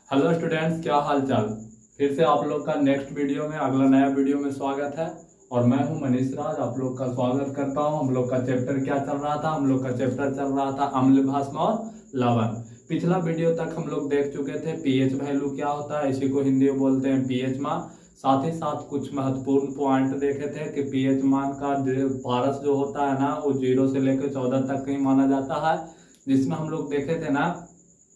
Hello students, क्या हाल चाल। फिर से आप लोग का नेक्स्ट वीडियो में अगला नया वीडियो में स्वागत है। और मैं हूं मनीष राज, आप लोग का स्वागत करता हूं। हम लोग का चैप्टर क्या चल रहा था? हम लोग का चैप्टर चल रहा था अम्ल, भस्म और लवण। पिछला वीडियो तक हम लोग देख चुके थे पीएच वैल्यू क्या होता है, इसी को हिंदी में बोलते हैं पीएच मान। साथ ही साथ कुछ महत्वपूर्ण पॉइंट देखे थे कि पीएच मान का पारस जो होता है ना, वो 0 से लेकर 14 तक ही माना जाता है। जिसमें हम लोग देखे थे ना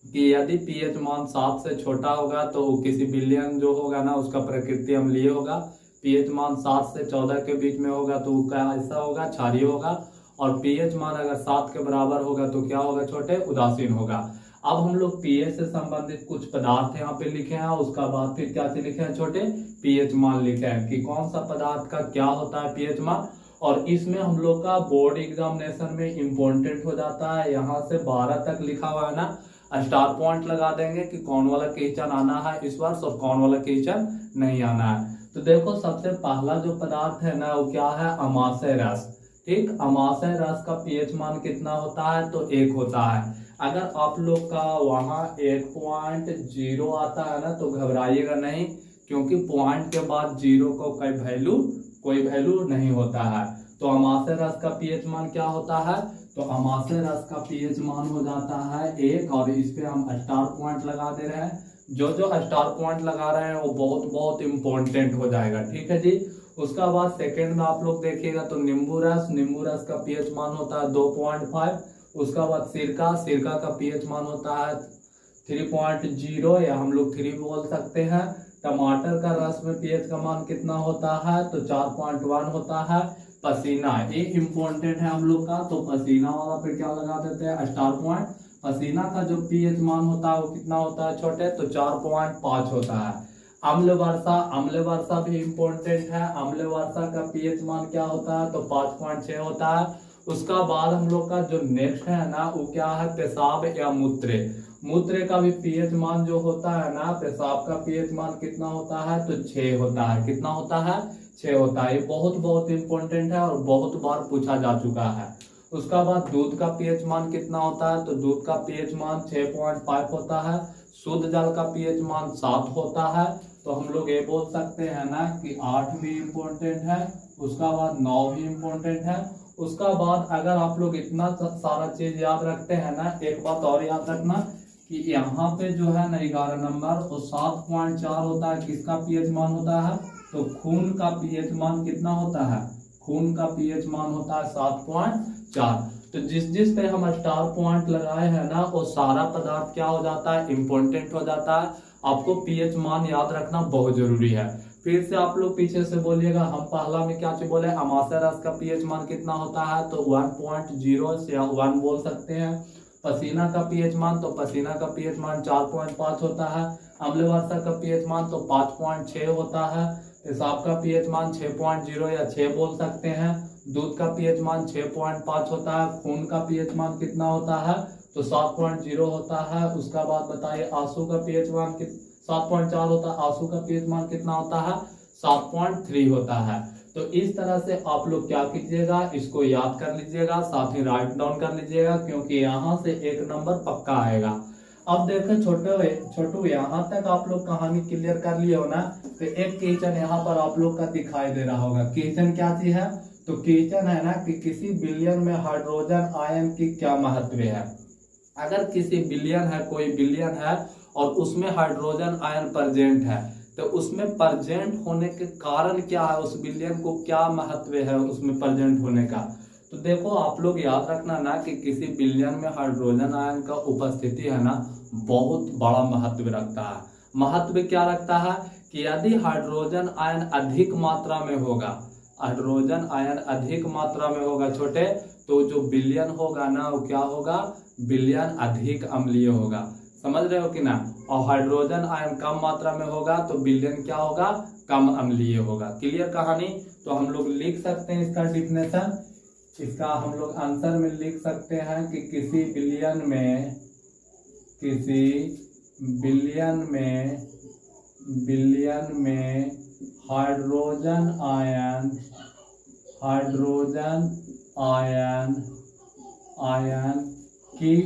कि यदि पीएच मान 7 से छोटा होगा तो किसी विलयन जो होगा ना उसका प्रकृति अम्लीय होगा। पीएच मान 7 से 14 के बीच में होगा तो क्या ऐसा होगा, क्षारीय होगा। और पीएच मान अगर 7 के बराबर होगा तो क्या होगा, छोटे, उदासीन होगा। अब हम लोग पीएच से संबंधित कुछ पदार्थ यहाँ पे लिखे हैं, उसका बाद फिर क्या लिखे हैं, छोटे, पीएच मान लिखे हैं कि कौन सा पदार्थ का क्या होता है पीएच मान। और इसमें हम लोग का बोर्ड एग्जामिनेशन में इम्पोर्टेंट हो जाता है। यहाँ से 12 तक लिखा हुआ है ना, स्टार पॉइंट लगा देंगे कि कौन वाला क्वेश्चन आना है इस वर्ष और कौन वाला क्वेश्चन नहीं आना है। तो देखो, सबसे पहला जो पदार्थ है ना वो क्या है, अमाशय रस। ठीक, अमाशय रस का पीएच मान कितना होता है, तो 1 होता है। अगर आप लोग का वहां 1.0 आता है ना तो घबराइएगा नहीं, क्योंकि पॉइंट के बाद 0 को कोई वैल्यू नहीं होता है। तो अमाशय रस का पीएच मान क्या होता है, तो अमाशय रस का पीएच मान हो जाता है 1। और इस पे हम स्टार पॉइंट लगा दे रहे हैं। जो जो स्टार पॉइंट लगा रहे हैं वो बहुत बहुत इंपॉर्टेंट हो जाएगा, ठीक है जी। उसका बाद सेकंड में आप लोग देखिएगा तो नींबू रस का पीएच मान होता है 2.5। उसका बाद सिरका का पीएच मान होता है 3.0 या हम लोग 3 बोल सकते हैं। टमाटर का रस में पीएच का मान कितना होता है, तो 4.1 होता है। पसीना, ये इंपॉर्टेंट है हम लोग का, तो पसीना वाला पे क्या लगा देते हैं, स्टार पॉइंट। पसीना का जो पीएच मान होता है वो कितना होता है, छोटे, तो 4.5 होता है। अम्ल वर्षा भी इंपॉर्टेंट है। अम्ल वर्षा का पीएच मान क्या होता है, तो 5.6 होता है। उसका बाद हम लोग का जो नेक्स्ट है ना वो क्या है, पेशाब या मूत्र का भी पीएच मान जो होता है ना, पेशाब का पीएच मान कितना होता है, तो 6 होता है। कितना होता है, 6 होता है। ये बहुत बहुत इंपॉर्टेंट है और बहुत बार पूछा जा चुका है। उसका बाद दूध का पीएच मान कितना होता है, तो दूध का पीएच मान 6.5 होता है। शुद्ध जल का पीएच मान 7 होता है। तो हम लोग ये बोल सकते हैं ना कि 8 भी इम्पोर्टेंट है, उसका बाद 9 भी इम्पोर्टेंट है। उसका बाद अगर आप लोग इतना सारा चीज याद रखते हैं ना, एक बात और याद रखना कि यहाँ पे जो है ना 11 नंबर वो 7.4 होता है। किसका पीएच मान होता है, तो खून का पीएच मान कितना होता है, खून का पीएच मान होता है 7.4। तो जिस जिस पे हम स्टार पॉइंट लगाए हैं ना वो सारा पदार्थ क्या हो जाता है, इंपॉर्टेंट हो जाता है। आपको पीएच मान याद रखना बहुत जरूरी है। फिर से आप लोग पीछे से बोलिएगा, हम पहला में क्या बोले, अमाशय रस का पीएच मान कितना होता है, तो 1.0 से 1 बोल सकते हैं। पसीना का पीएच मान, तो पसीना का पीएच मान 4.5 होता है। अम्ल वर्षा का पीएच मान तो 5.6 होता है। पेशाब का पीएच मान 6.0 या 6 बोल सकते हैं। दूध का पीएच मान 6.5 होता है। खून का पीएच मान कितना होता है, तो 7.0 होता है। उसका बाद बताइए आंसू का पीएच मान 7.4 होता है। आंसू का पीएच मान कितना होता है, 7.3 होता है। तो इस तरह से आप लोग क्या कीजिएगा, इसको याद कर लीजिएगा, साथ ही राइट डाउन कर लीजिएगा, क्योंकि यहाँ से 1 नंबर पक्का आएगा। अब देखें छोटू, यहाँ तक आप लोग कहानी क्लियर कर लिए हो ना, तो एक क्वेश्चन यहाँ पर आप लोग का दिखाई दे रहा होगा। क्वेश्चन क्या चीज है, तो क्वेश्चन है ना कि किसी विलयन में हाइड्रोजन आयन की क्या महत्व है। अगर किसी विलयन है, कोई विलयन है और उसमें हाइड्रोजन आयन प्रेजेंट है, तो उसमें प्रेजेंट होने के कारण क्या है, उस विलयन को क्या महत्व है उसमें प्रेजेंट होने का। तो देखो, आप लोग याद रखना ना कि किसी विलयन में हाइड्रोजन आयन का उपस्थिति है ना बहुत बड़ा महत्व रखता है। महत्व क्या रखता है कि यदि हाइड्रोजन आयन अधिक मात्रा में होगा, हाइड्रोजन आयन अधिक मात्रा में होगा छोटे, तो जो विलयन होगा ना वो क्या होगा, विलयन अधिक अम्लीय होगा। समझ रहे हो कि ना। और हाइड्रोजन आयन कम मात्रा में होगा तो विलयन क्या होगा, कम अम्लीय होगा। क्लियर कहानी। तो हम लोग लिख सकते हैं इसका डिफिनेशन, इसका हम लोग आंसर में लिख सकते हैं कि किसी विलयन में हाइड्रोजन आयन की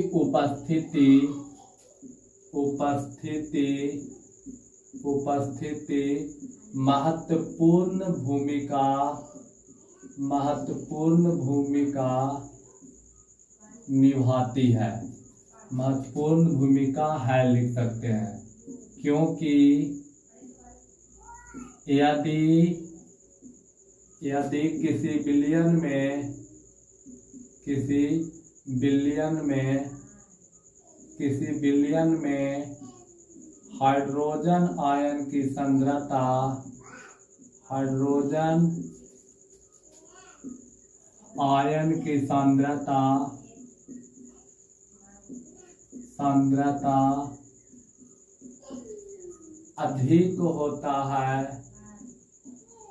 उपस्थिति महत्वपूर्ण भूमिका निभाती है। महत्वपूर्ण भूमिका है लिख सकते हैं, क्योंकि यदि किसी बिलियन में हाइड्रोजन आयन की सांद्रता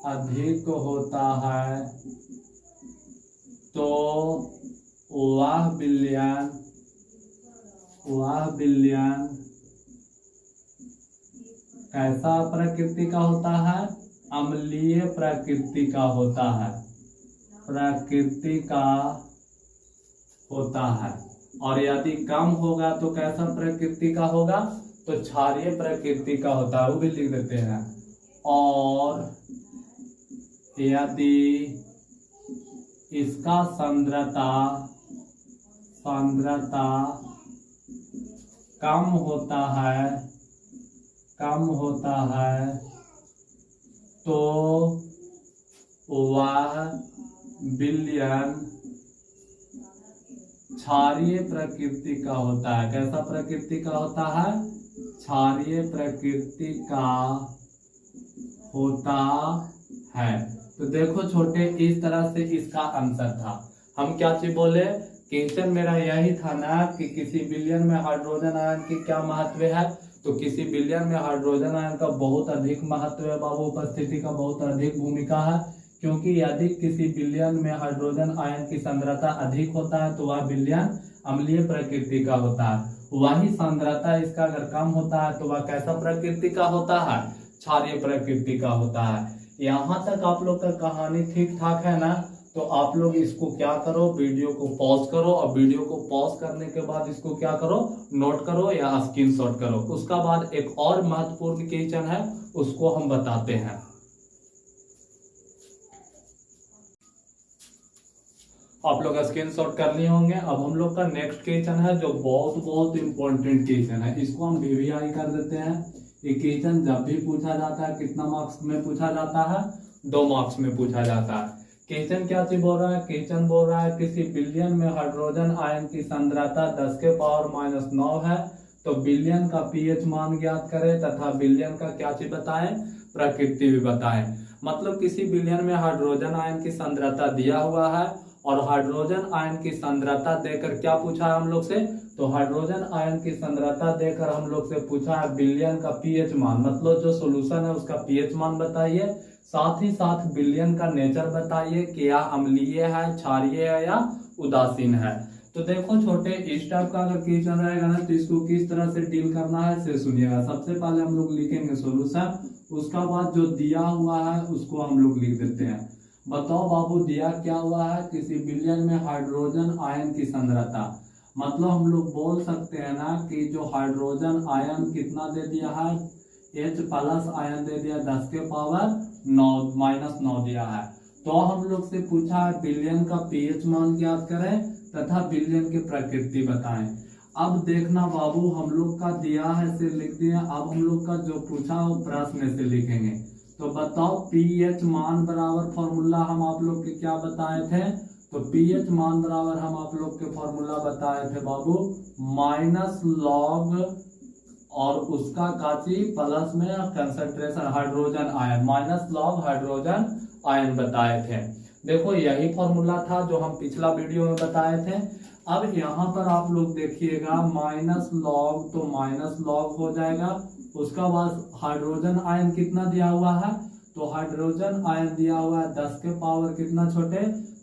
अधिक होता है तो वह विलयन कैसा प्रकृति का होता है? अम्लीय प्रकृति का होता है। और यदि कम होगा तो कैसा प्रकृति का होगा? तो क्षारीय प्रकृति का होता है, वो भी लिख देते हैं। और यदि इसका सांद्रता कम होता है तो वह विलयन क्षारीय प्रकृति का होता है। कैसा प्रकृति का होता है? क्षारीय प्रकृति का होता है। तो देखो छोटे, इस तरह से इसका आंसर था। हम क्या चीज बोले? क्वेश्चन मेरा यही था ना कि किसी विलयन में हाइड्रोजन आयन की क्या महत्व है। तो किसी विलयन में हाइड्रोजन आयन का बहुत अधिक महत्व है बाबू, उपस्थिति का बहुत अधिक भूमिका है। क्योंकि यदि किसी विलयन में हाइड्रोजन आयन की सांद्रता अधिक होता है तो वह विलयन अम्लीय प्रकृति का होता है। वही सांद्रता इसका अगर कम होता है तो वह कैसा प्रकृति का होता है? क्षारीय प्रकृति का होता है। यहाँ तक आप लोग का कहानी ठीक ठाक है ना? तो आप लोग इसको क्या करो, वीडियो को पॉज करो, और वीडियो को पॉज करने के बाद इसको क्या करो, नोट करो या स्क्रीनशॉट करो। उसका बाद एक और महत्वपूर्ण क्वेश्चन है, उसको हम बताते हैं। आप लोग स्क्रीनशॉट कर लिए होंगे। अब हम लोग का नेक्स्ट क्वेश्चन है जो बहुत इम्पोर्टेंट क्वेश्चन है। इसको हम VVI कर देते हैं। ये क्वेश्चन जब भी पूछा जाता है कितना मार्क्स में पूछा जाता है? 2 मार्क्स में पूछा जाता है। क्वेश्चन क्या चीज बोल रहा है? क्वेश्चन बोल रहा है किसी विलयन में हाइड्रोजन आयन की सांद्रता 10⁻⁹ है, तो विलयन का pH मान ज्ञात करें तथा विलयन का क्या चीज बताएं? प्रकृति भी बताएं। मतलब किसी विलयन में हाइड्रोजन आयन की सांद्रता दिया हुआ है और हाइड्रोजन आयन की सांद्रता देकर क्या पूछा है हम लोग से? तो हाइड्रोजन आयन की सांद्रता देकर हम लोग से पूछा है विलयन का pH मान, मतलब जो सॉल्यूशन है उसका pH मान बताइए। साथ ही साथ विलयन का नेचर बताइए कि यह अम्लीय है, क्षारीय है या उदासीन है। तो देखो छोटे, इस टाइप का अगर क्वेश्चन रहेगा ना तो इसको किस तरह से डील करना है से सुनिएगा। सबसे पहले हम लोग लिखेंगे सॉल्यूशन, उसका बाद जो दिया हुआ है उसको हम लोग लिख देते हैं। बताओ बाबू, दिया क्या हुआ है? किसी विलयन में हाइड्रोजन आयन की सांद्रता, मतलब हम लोग बोल सकते हैं ना कि जो हाइड्रोजन आयन कितना दे दिया है? H+ आयन दे दिया 10⁻⁹ दिया है। तो हम लोग से पूछा है विलयन का pH मान ज्ञात करें तथा विलयन की प्रकृति बताएं। अब देखना बाबू, हम लोग का दिया है से लिख दिया। अब हम लोग का जो पूछा वो प्रश्न से लिखेंगे। तो बताओ pH मान बराबर फॉर्मूला हम आप लोग के क्या बताए थे? तो pH मान बराबर हम आप लोग के फॉर्मूला बताए थे बाबू -log और उसका काची प्लस में concentration hydrogen ion, -log hydrogen ion बताए थे। देखो यही फॉर्मूला था जो हम पिछला वीडियो में बताए थे। अब यहाँ पर आप लोग देखिएगा -log तो -log हो जाएगा। उसका बाद हाइड्रोजन आयन कितना दिया हुआ है? तो हाइड्रोजन आयन दिया हुआ है 10 के पावर कितना छोटे?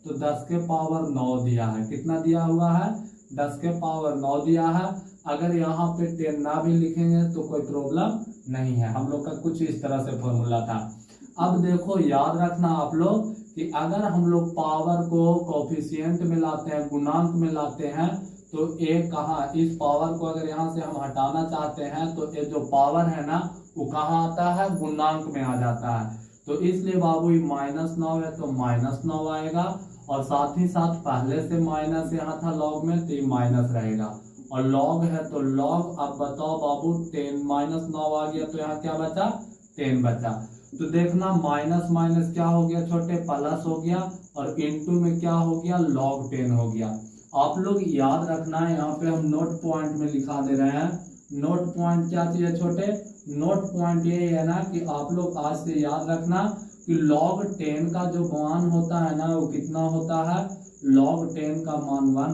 तो 10 के पावर 9 दिया है। कितना दिया हुआ है? 10 के पावर 9 दिया है। अगर यहाँ पे 10 ना भी लिखेंगे तो कोई प्रॉब्लम नहीं है। हम लोग का कुछ इस तरह से फॉर्मूला था। अब देखो याद रखना आप लोग कि अगर हम लोग पावर को कोफिशिएंट में लाते हैं, गुणांक में लाते हैं, तो ये कहाँ, इस पावर को अगर यहाँ से हम हटाना चाहते हैं तो ये जो पावर है ना वो कहाँ आता है, गुणांक में आ जाता है। तो इसलिए बाबू -9 है तो -9 आएगा, और साथ ही साथ पहले से माइनस यहाँ था लॉग में तो ये माइनस रहेगा, और लॉग है तो लॉग। अब बताओ बाबू 10 -9 आ गया तो यहाँ क्या बचा, 10 बचा। तो देखना माइनस माइनस क्या हो गया छोटे, प्लस हो गया, और इनटू में क्या हो गया, log 10 हो गया। आप लोग याद रखना है, यहाँ पे हम नोट पॉइंट में लिखा दे रहे हैं। नोट पॉइंट क्या चीज है छोटे, नोट पॉइंट ये है ना कि आप लोग आज से याद रखना कि log 10 का जो मान होता है ना वो कितना होता है, log 10 का मान 1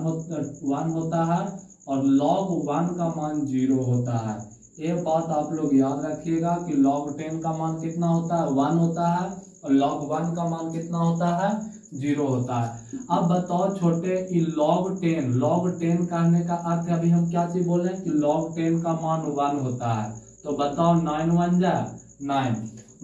होता है, और log 1 का मान 0 होता है। ये बात आप लोग याद रखिएगा कि log 10 का मान कितना होता है, 1 होता है, और log 1 का मान कितना होता है, 0 होता है। अब बताओ छोटे, log 10 कहने का अर्थ अभी हम क्या चीज बोले कि log 10 का मान 1 होता है। तो बताओ 9 1 जा 9,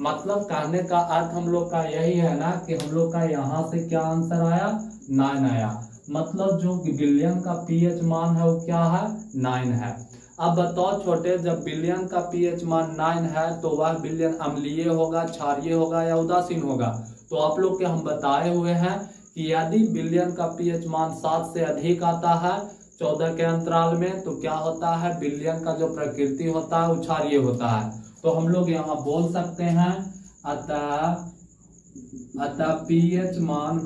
मतलब कहने का अर्थ हम लोग का यही है ना कि हम लोग का यहाँ से क्या आंसर आया, 9 आया। मतलब जो बिलियन का पीएच मान है वो क्या है, 9 है। अब बताओ छोटे, जब बिलियन का पीएच मान 9 है तो वह बिलियन अम्लीय होगा, क्षारीय होगा या उदासीन होगा। तो आप लोग के हम बताए हुए हैं कि यदि बिलियन का पीएच मान 7 से अधिक आता है 14 के अंतराल में तो क्या होता है, बिलियन का जो प्रकृति होता है वो क्षारीय होता है। तो हम लोग यहाँ बोल सकते हैं अतः पीएच मान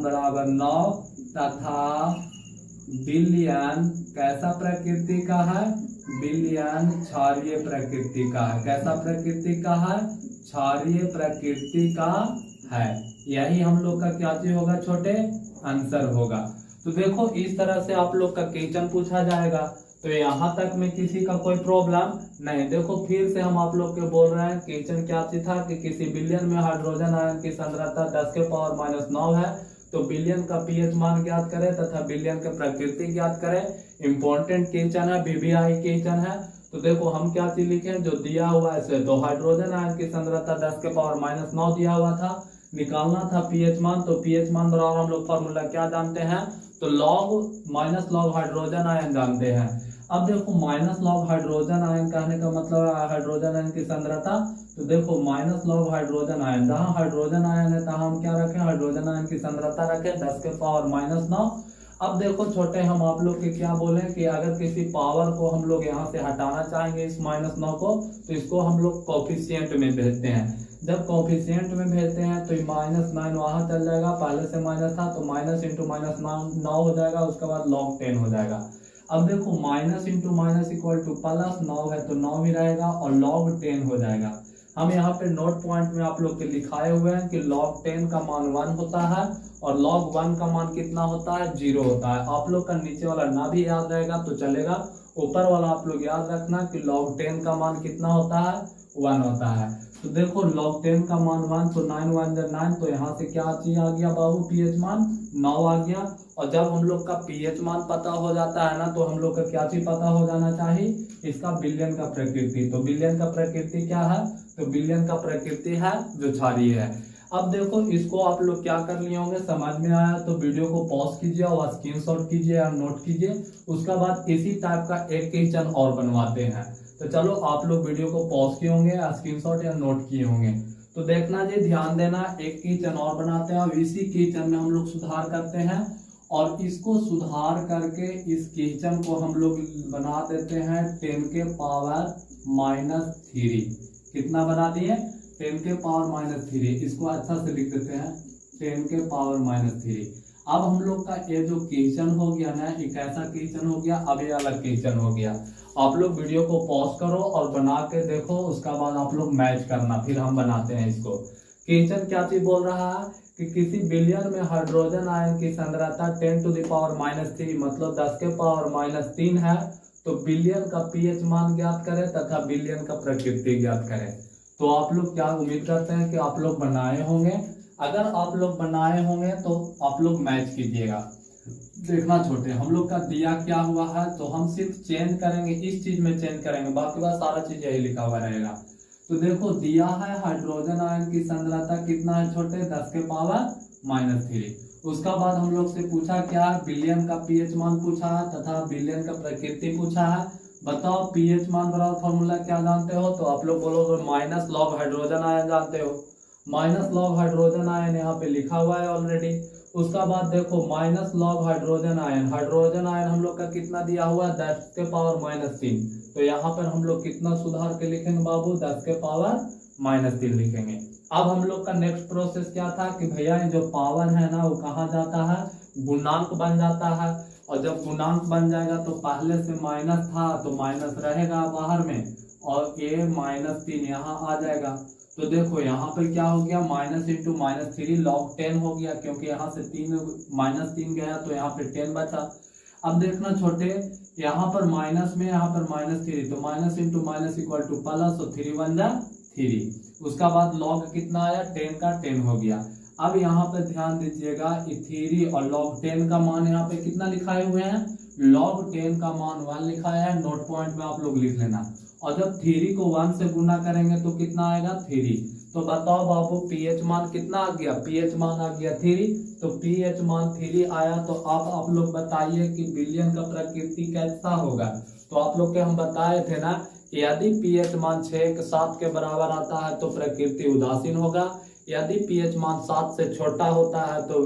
बराबर 9 तथा बिलियन कैसा प्रकृति का है, बिलियन क्षारीय प्रकृति का है। कैसा प्रकृति का है, क्षारीय प्रकृति का है। यही हम लोग का क्या चीज होगा छोटे, आंसर होगा। तो देखो इस तरह से आप लोग का क्वेश्चन पूछा जाएगा। तो यहाँ तक में किसी का कोई प्रॉब्लम नहीं। देखो फिर से हम आप लोग के बोल रहे हैं क्वेश्चन क्या चीज था कि किसी बिलियन में हाइड्रोजन आयन की सांद्रता 10 के पावर -9 है, तो बिलियन का पीएच मान ज्ञात करें तथा बिलियन के प्रकृति ज्ञात करें। इंपॉर्टेंट क्वेश्चन है, VVI क्वेश्चन है। तो देखो हम क्या चीज लिखे, जो दिया हुआ है तो हाइड्रोजन आयन की सांद्रता 10 के पावर -9 दिया हुआ था, निकालना था पीएच मान। तो पीएच मान बराबर हम लोग फॉर्मूला क्या जानते हैं, तो log हाइड्रोजन आयन जानते हैं। अब देखो -log हाइड्रोजन आयन कहने का मतलब हाइड्रोजन आयन की सांद्रता। तो देखो -log हाइड्रोजन आयन, जहाँ हाइड्रोजन आयन है तहाँ हम क्या रखें, हाइड्रोजन आयन की सांद्रता रखें 10 के पावर -9। अब देखो छोटे, हम आप लोग के क्या बोले कि अगर किसी पावर को हम लोग यहाँ से हटाना चाहेंगे इस -9 को, तो इसको हम लोग कोफिशिएंट में भेजते हैं। जब कोफिशिएंट में भेजते हैं तो -9 वहां चल जाएगा, पहले से माइनस था तो माइनस इंटू -9 हो जाएगा, उसके बाद log 10 हो जाएगा। अब देखो minus into minus equal two plus 9 है तो 9 ही रहेगा और log 10 हो जाएगा। हम यहाँ पे नोट पॉइंट में आप लोग के लिखाए हुए हैं कि log 10 का मान 1 होता है और log 1 का मान कितना होता है, 0 होता है। आप लोग का नीचे वाला ना भी याद रहेगा तो चलेगा, ऊपर वाला आप लोग याद रखना कि log 10 का मान कितना होता है, 1 होता है। तो देखो log 10 का मान 1 तो 9 1 9, तो यहाँ से क्या चीज आ गया बाबू, पीएच मान 9 आ गया। और जब हम लोग का पीएच मान पता हो जाता है ना तो हम लोग का क्या चीज पता हो जाना चाहिए, इसका बिलियन का प्रकृति। तो बिलियन का प्रकृति क्या है, तो बिलियन का प्रकृति है जो क्षारीय है। अब देखो इसको आप लोग क्या कर लिए होंगे, समझ में आया तो वीडियो को पॉज कीजिए और स्क्रीनशॉट कीजिए या नोट कीजिए। उसके बाद इसी टाइप का एक क्वेश्चन और बनवाते हैं। तो चलो आप लोग वीडियो को पॉज किए होंगे, स्क्रीनशॉट या नोट किए होंगे। तो देखना जी, ध्यान देना, एक क्वेश्चन और बनाते हैं और इसी क्वेश्चन में हम लोग सुधार करते हैं और इसको सुधार करके इस क्वेश्चन को हम लोग बना देते हैं 10 के पावर -3। कितना बना दिए, 10 के पावर -3। इसको अच्छा से लिख देते हैं 10 के पावर -3। अब हम लोग का ये जो क्वेश्चन हो गया ना, एक ऐसा क्वेश्चन हो गया, अब ये अलग क्वेश्चन हो गया। आप लोग वीडियो को पॉज करो और बना के देखो, उसका बाद आप लोग मैच करना, फिर हम बनाते हैं इसको। क्वेश्चन क्या चीज बोल रहा है कि किसी बिलियन में हाइड्रोजन आयन की सांद्रता 10 टू द पावर -3 मतलब 10 के पावर -3 है, तो बिलियन का पीएच मान ज्ञात करें तथा बिलियन का प्रकृति ज्ञात करें। तो आप लोग क्या उम्मीद करते हैं कि आप लोग बनाए होंगे। अगर आप लोग बनाए होंगे तो आप लोग मैच कीजिएगा। देखना छोटे, हम लोग का दिया क्या हुआ है, तो हम सिर्फ चेंज करेंगे, इस चीज में चेंज करेंगे, बाकी बात सारा चीज यही लिखा हुआ रहेगा। तो देखो दिया है हाइड्रोजन आयन की सांद्रता कितना है छोटे, 10 के पावर -3। उसका बाद हम लोग से पूछा क्या, बिलियन का पीएच मान पूछा है तथा बिलियन का प्रकृति पूछा है। बताओ पीएच मान बराबर फॉर्मूला क्या जानते हो, तो आप लोग बोलोगे माइनस लॉग हाइड्रोजन आयन जानते हो। माइनस लॉग हाइड्रोजन आयन यहाँ पे लिखा हुआ है ऑलरेडी। उसका बाद देखो minus log hydrogen ion, hydrogen ion हम लोग का कितना दिया हुआ है 10 के पावर -3। तो यहाँ पर हम लोग कितना सुधार के लिखेंगे बाबू, 10 के पावर -3 लिखेंगे। अब हम लोग का नेक्स्ट प्रोसेस क्या था कि भैया जो पावर है ना वो कहाँ जाता है, गुणांक बन जाता है। और जब गुणांक बन जाएगा तो पहले से माइनस था तो माइनस रहेगा बाहर में, और ये -3 यहाँ आ जाएगा। तो देखो यहाँ पर क्या हो गया, माइनस इंटू -3 log 10 हो गया, क्योंकि यहाँ से -3 गया तो यहाँ पे 10 बचा। अब देखना छोटे, यहाँ पर माइनस में यहाँ पर -3, तो minus into minus equal two plus, तो 3 बन जा 3। उसका बाद log कितना आया, 10 का 10 हो गया। अब यहाँ पे ध्यान दीजिएगा 3 और log 10 का मान यहाँ पे कितना लिखाए हुए हैं, log 10 का मान 1 लिखाया है, नोट पॉइंट में आप लोग लिख लेना। और जब 3 को 1 से गुना करेंगे तो कितना आएगा 3। तो बताओ बाबू पीएच मान कितना आ गया, पीएच मान आ गया 3। तो पीएच मान 3 आया। तो अब आप लोग बताइए कि बिलियन का प्रकृति कैसा होगा। तो आप लोग के हम बताए थे ना, यदि पीएच मान 6 के 7 के बराबर आता है तो प्रकृति उदासीन होगा, यदि पीएच मान 7 से छोटा होता है तो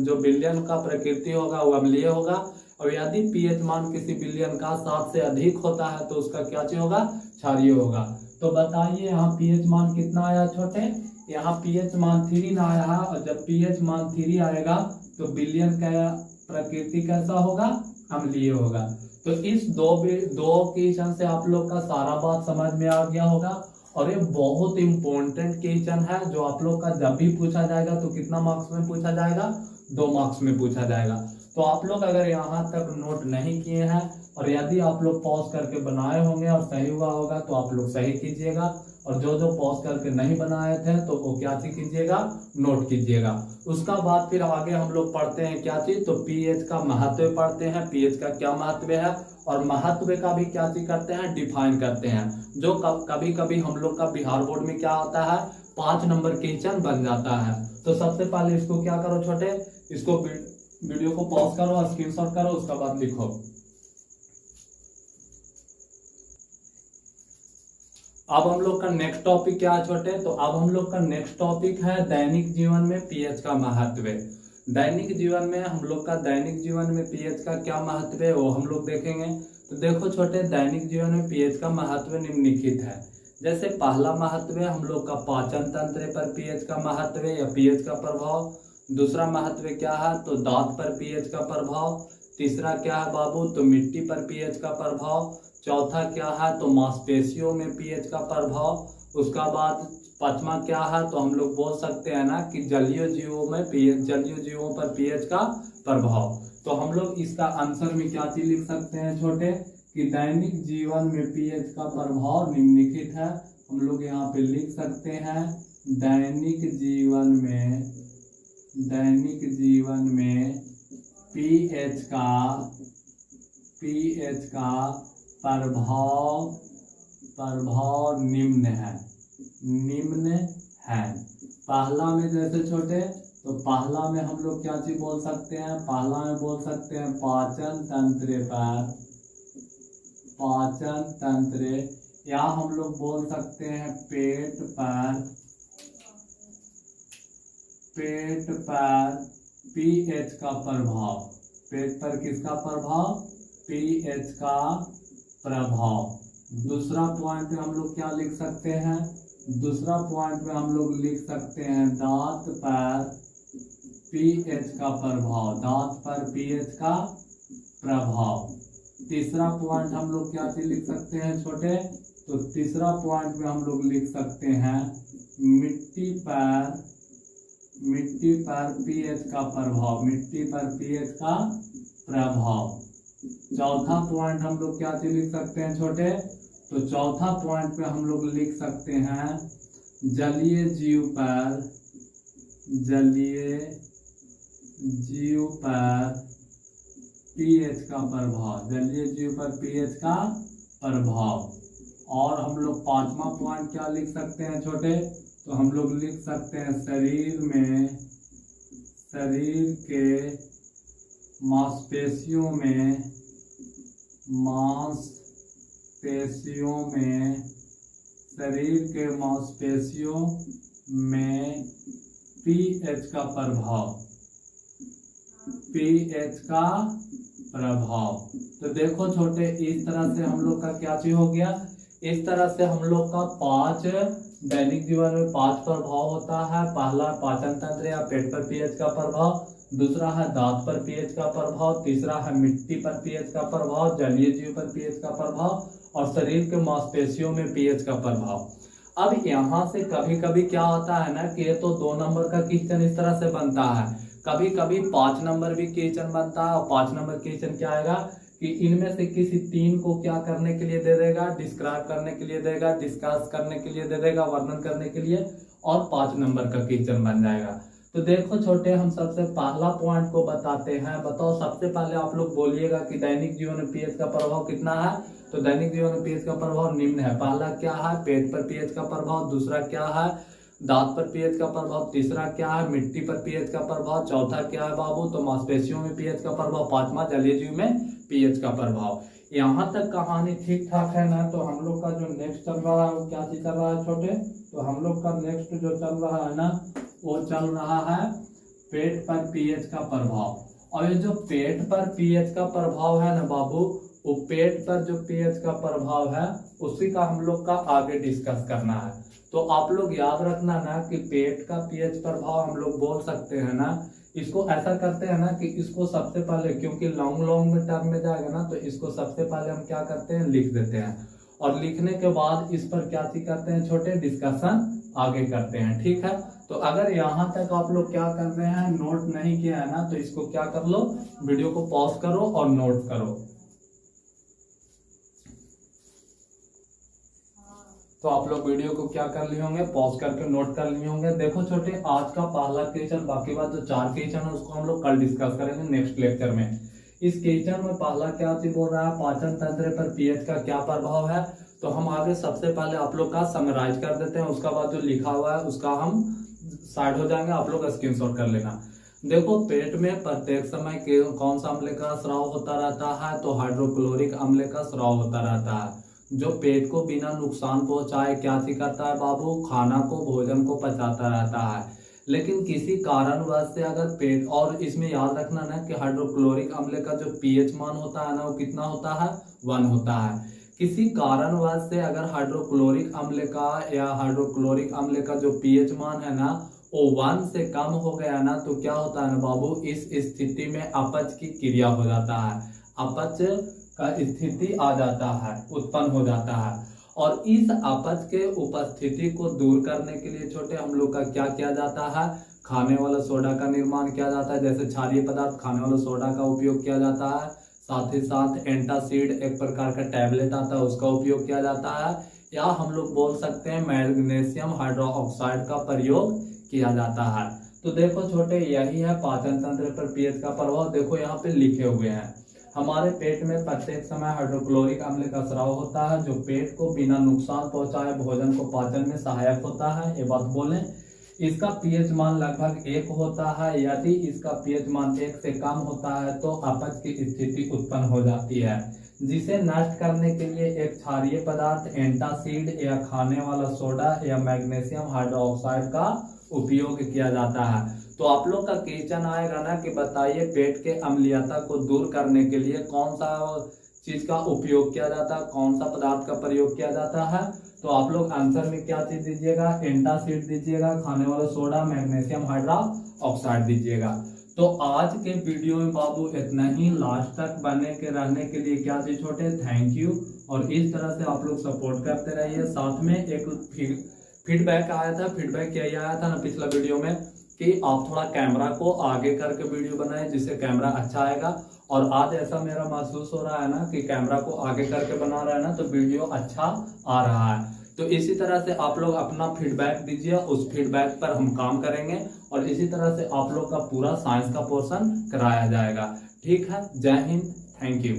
जो बिलियन का प्रकृति होगा वो अम्लीय होगा, और यदि पीएच मान किसी बिलियन का 7 से अधिक होता है तो उसका क्या चीज होगा, क्षारीय होगा। तो बताइए यहाँ पीएच मान कितना आया छोटे, यहाँ पीएच मान 3 ना आया है, और जब पीएच मान 3 आएगा तो बिलियन का प्रकृति कैसा होगा, अम्लीय होगा। तो इस दो क्वेश्चन से आप लोग का सारा बात समझ में आ गया होगा। और ये बहुत इंपॉर्टेंट क्वेश्चन है जो आप लोग का जब भी पूछा जाएगा तो कितना मार्क्स में पूछा जाएगा, 2 मार्क्स में पूछा जाएगा। तो आप लोग अगर यहाँ तक नोट नहीं किए हैं और यदि आप लोग पॉज करके बनाए होंगे और सही हुआ होगा तो आप लोग सही कीजिएगा, और जो पॉज करके नहीं बनाए थे तो वो क्या चीज कीजिएगा, नोट कीजिएगा। उसका बाद फिर आगे हम लोग पढ़ते हैं क्या चीज, तो पीएच का महत्व पढ़ते हैं, पीएच का क्या महत्व है, और महत्व का भी क्या चीज करते हैं, डिफाइन करते हैं। जो कभी कभी हम लोग का बिहार बोर्ड में क्या होता है, 5 नंबर क्वेश्चन बन जाता है। तो सबसे पहले इसको क्या करो छोटे, इसको वीडियो को पॉज करो और स्क्रीनशॉट करो, उसका बाद लिखो। अब हम लोग का नेक्स्ट टॉपिक क्या है छोटे, तो अब हम लोग का नेक्स्ट टॉपिक है दैनिक जीवन में पीएच का महत्व। दैनिक जीवन में हम लोग का दैनिक जीवन में पीएच का क्या महत्व है वो हम लोग देखेंगे। तो देखो छोटे, दैनिक जीवन में पीएच का महत्व निम्नलिखित है। जैसे पहला महत्व है हम लोग का पाचन तंत्र पर पीएच का महत्व या पीएच का प्रभाव। दूसरा महत्व क्या है, तो दांत पर पीएच का प्रभाव। तीसरा क्या है बाबू, तो मिट्टी पर पीएच का प्रभाव। चौथा क्या है, तो मांसपेशियों में पीएच का प्रभाव। उसका बाद पांचवा क्या है, तो हम लोग बोल सकते हैं ना कि जलीय जीवों में पीएच, जलीय जीवों पर पीएच का प्रभाव। तो हम लोग इसका आंसर में क्या चीज लिख सकते हैं छोटे, कि दैनिक जीवन में पीएच का प्रभाव निम्नलिखित है। हम लोग यहाँ पे लिख सकते हैं दैनिक जीवन में पीएच का प्रभाव निम्न है। पहला में जैसे छोटे, तो पहला में हम लोग क्या चीज बोल सकते हैं, पहला में बोल सकते हैं पाचन तंत्र, या हम लोग बोल सकते हैं पेट पर पीएच का प्रभाव। पेट पर किसका प्रभाव, पीएच का प्रभाव। दूसरा पॉइंट में हम लोग क्या लिख सकते हैं, दूसरा पॉइंट में हम लोग लिख सकते हैं दांत पर पीएच का प्रभाव, दांत पर पीएच का प्रभाव। तीसरा पॉइंट हम लोग क्या चीज लिख सकते हैं छोटे, तो तीसरा पॉइंट में हम लोग लिख सकते हैं मिट्टी पर पीएच का प्रभाव, मिट्टी पर पीएच का प्रभाव। चौथा पॉइंट हम लोग क्या चीज लिख सकते हैं छोटे, तो चौथा पॉइंट पे हम लोग लिख सकते हैं जलीय जीव पर पीएच का प्रभाव, जलीय जीव पर पीएच का प्रभाव। और हम लोग पांचवा पॉइंट क्या लिख सकते हैं छोटे, तो हम लोग लिख सकते हैं शरीर शरीर के मांसपेशियों में पीएच का प्रभाव। तो देखो छोटे, इस तरह से हम लोग का क्या चीज हो गया, इस तरह से हम लोग का 5 दैनिक जीवन में 5 प्रभाव होता है। पहला पाचन तंत्र या पेट पर पीएच का प्रभाव, दूसरा है दांत पर पीएच का प्रभाव, तीसरा है मिट्टी पर पीएच का प्रभाव, जलीय जीव पर पीएच का प्रभाव और शरीर के मांसपेशियों में पीएच का प्रभाव। अब यहाँ से कभी कभी क्या होता है ना कि ये तो 2 नंबर का क्वेश्चन इस तरह से बनता है, कभी कभी 5 नंबर भी क्वेश्चन बनता है। और 5 नंबर क्वेश्चन क्या आएगा कि इनमें से किसी 3 को क्या करने के लिए दे देगा, डिस्क्राइब करने के लिए देगा, डिस्कस करने के लिए दे देगा, वर्णन करने के लिए, और 5 नंबर का क्वेश्चन बन जाएगा। तो देखो छोटे, हम सबसे पहला पॉइंट को बताते हैं। बताओ, सबसे पहले आप लोग बोलिएगा कि दैनिक जीवन में पीएच का प्रभाव कितना है। तो दैनिक जीवन में पीएच का प्रभाव निम्न है। पहला क्या है, पेट पर पीएच का प्रभाव, दूसरा क्या है, दांत पर पीएच का प्रभाव, तीसरा क्या है, मिट्टी पर पीएच का प्रभाव, चौथा क्या है बाबू, तो मांसपेशियों में पीएच का प्रभाव, पांचवा जलीय जीव में पीएच का प्रभाव। यहाँ तक कहानी ठीक ठाक है ना। तो हम लोग का जो नेक्स्ट चल रहा है वो क्या चीज चल रहा है छोटे, तो हम लोग का नेक्स्ट जो चल रहा है ना वो चल रहा है पेट पर पीएच का प्रभाव। और ये जो पेट पर पीएच का प्रभाव है ना बाबू, वो पेट पर जो पीएच का प्रभाव है उसी का हम लोग का आगे डिस्कस करना है। तो आप लोग याद रखना ना कि पेट का पीएच प्रभाव हम लोग बोल सकते हैं ना, इसको ऐसा करते हैं ना कि इसको सबसे पहले, क्योंकि लॉन्ग में टर्म में जाएगा ना, तो इसको सबसे पहले हम क्या करते हैं, लिख देते हैं। और लिखने के बाद इस पर क्या चीज करते हैं छोटे, डिस्कशन आगे करते हैं। ठीक है, तो अगर यहाँ तक आप लोग क्या कर रहे हैं, नोट नहीं किया है ना, तो इसको क्या कर लो, वीडियो को पॉज करो और नोट करो। तो आप लोग वीडियो को क्या कर लिए होंगे, पॉज करके नोट कर लिए होंगे। देखो छोटे, आज का पहला क्वेश्चन, बाकी बात जो 4 क्वेश्चन है उसको हम लोग कल डिस्कस करेंगे नेक्स्ट लेक्चर में। इस क्वेश्चन में पहला क्या चीज बोल रहा है, पाचन तंत्र पर पीएच का क्या प्रभाव है। तो हम आगे सबसे पहले आप लोग का समराइज कर देते हैं, उसका बाद जो लिखा हुआ है उसका हम साइड हो जाएंगे, आप लोग स्क्रीनशॉट कर लेना। देखो, पेट में प्रत्येक समय कौन सा अम्ल का स्राव होता रहता है, तो हाइड्रोक्लोरिक अम्ल का स्राव होता रहता है, जो पेट को बिना नुकसान पहुंचाए क्या चीज करता है बाबू, खाना को, भोजन को पचाता रहता है। लेकिन किसी कारणवश से अगर पेट, और इसमें याद रखना ना कि हाइड्रोक्लोरिक अम्ल का जो पीएच मान होता है ना वो कितना होता है, 1 होता है। किसी कारणवश से अगर हाइड्रोक्लोरिक अम्ल का या हाइड्रोक्लोरिक अम्ल का जो पीएच मान है ना वो 1 से कम हो गया ना, तो क्या होता है ना बाबू, इस स्थिति में अपच की क्रिया हो जाता है, अपच का स्थिति आ जाता है, उत्पन्न हो जाता है। और इस अपच के उपस्थिति को दूर करने के लिए छोटे हम लोग का क्या किया जाता है, खाने वाला सोडा का निर्माण किया जाता है। जैसे क्षारीय पदार्थ खाने वाला सोडा का उपयोग किया जाता है, साथ ही साथ एंटासिड एक प्रकार का टैबलेट आता है उसका उपयोग किया जाता है, या हम लोग बोल सकते हैं मैग्नीशियम हाइड्रोक्साइड का प्रयोग किया जाता है। तो देखो छोटे, यही है पाचन तंत्र पर पीएच का प्रभाव। देखो यहाँ पे लिखे हुए हैं, हमारे पेट में प्रत्येक समय हाइड्रोक्लोरिक अम्ल का स्राव होता है, जो पेट को बिना नुकसान पहुंचाए भोजन को पाचन में सहायक होता है। ये बात बोलें, इसका पीएच मान लगभग 1 होता है। यदि इसका पीएच मान 1 से कम होता है तो अपच की स्थिति उत्पन्न हो जाती है, जिसे नष्ट करने के लिए एक क्षारीय पदार्थ एंटासिड या खाने वाला सोडा या मैग्नीशियम हाइड्रोक्साइड का उपयोग किया जाता है। तो आप लोग का क्वेश्चन आएगा ना कि बताइए पेट के अम्लीयता को दूर करने के लिए कौन सा चीज का उपयोग किया जाता है, कौन सा पदार्थ का प्रयोग किया जाता है। तो आप लोग आंसर में क्या चीज दीजिएगा, एंटासिड दीजिएगा, खाने वाला सोडा, मैग्नीशियम हाइड्रोक्साइड दीजिएगा। तो आज के वीडियो में बाबू इतना ही। लास्ट तक बने के रहने के लिए क्या चीज छोटे, थैंक यू। और इस तरह से आप लोग सपोर्ट करते रहिए। साथ में एक फीडबैक आया था, फीडबैक यही आया था ना पिछला वीडियो में कि आप थोड़ा कैमरा को आगे करके वीडियो बनाएं जिससे कैमरा अच्छा आएगा। और आज ऐसा मेरा महसूस हो रहा है ना कि कैमरा को आगे करके बना रहा है ना तो वीडियो अच्छा आ रहा है। तो इसी तरह से आप लोग अपना फीडबैक दीजिए, उस फीडबैक पर हम काम करेंगे और इसी तरह से आप लोग का पूरा साइंस का पोर्शन कराया जाएगा। ठीक है, जय हिंद, थैंक यू।